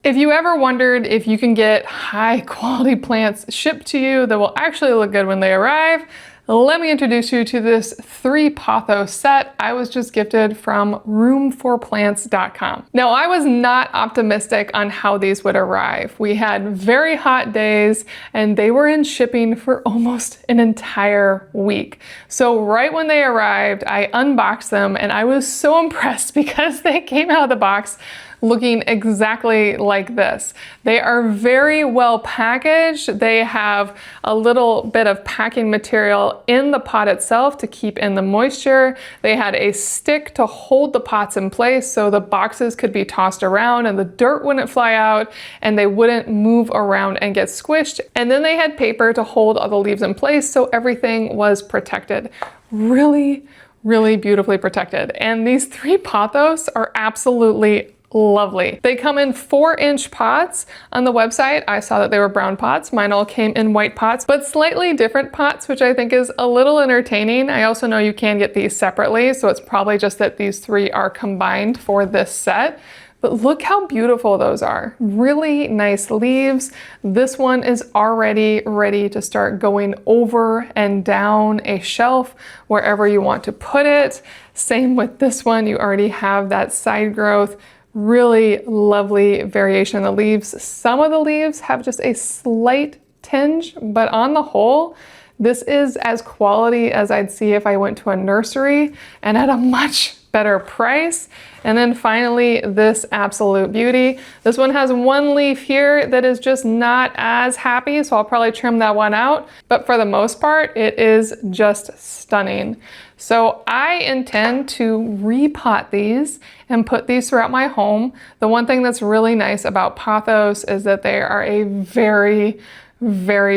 If you ever wondered if you can get high quality plants shipped to you that will actually look good when they arrive, let me introduce you to this 3 Pothos set I was just gifted from roomforplants.com. Now, I was not optimistic on how these would arrive. We had very hot days and they were in shipping for almost an entire week. So right when they arrived, I unboxed them and I was so impressed because they came out of the box looking exactly like this. They are very well packaged. They have a little bit of packing material in the pot itself to keep in the moisture. They had a stick to hold the pots in place so the boxes could be tossed around and the dirt wouldn't fly out and they wouldn't move around and get squished. And then they had paper to hold all the leaves in place so everything was protected. Really beautifully protected. And these 3 Pothos are absolutely lovely. They come in 4-inch pots. On the website, I saw that they were brown pots. Mine all came in white pots, but slightly different pots, which I think is a little entertaining. I also know you can get these separately, so it's probably just that these 3 are combined for this set. But look how beautiful those are. Really nice leaves. This one is already ready to start going over and down a shelf wherever you want to put it. Same with this one. You already have that side growth. Really lovely variation in the leaves. Some of the leaves have just a slight tinge, but on the whole, this is as quality as I'd see if I went to a nursery and at a much better price. And then finally, this absolute beauty. This one has 1 leaf here that is just not as happy, so I'll probably trim that one out. But for the most part, it is just stunning. So I intend to repot these and put these throughout my home. The one thing that's really nice about Pothos is that they are a very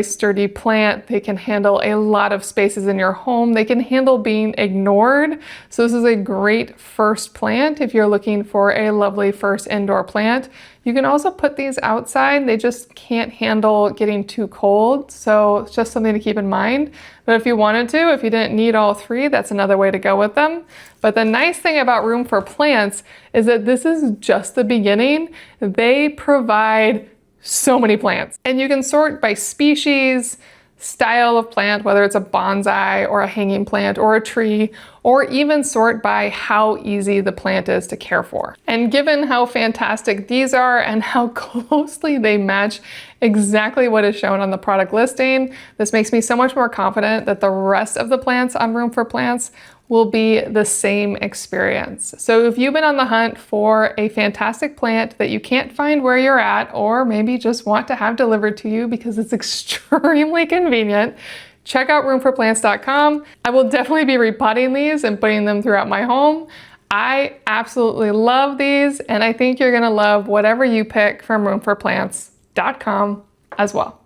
sturdy plant. They can handle a lot of spaces in your home. They can handle being ignored. So this is a great first plant if you're looking for a lovely first indoor plant. You can also put these outside. They just can't handle getting too cold. So it's just something to keep in mind. But if you wanted to, if you didn't need all 3, that's another way to go with them. But the nice thing about Room for Plants is that this is just the beginning. They provide so many plants. And you can sort by species, style of plant, whether it's a bonsai or a hanging plant or a tree, or even sort by how easy the plant is to care for. And given how fantastic these are and how closely they match exactly what is shown on the product listing, this makes me so much more confident that the rest of the plants on Room for Plants will be the same experience. So if you've been on the hunt for a fantastic plant that you can't find where you're at, or maybe just want to have delivered to you because it's extremely convenient, check out roomforplants.com. I will definitely be repotting these and putting them throughout my home. I absolutely love these, and I think you're gonna love whatever you pick from roomforplants.com as well.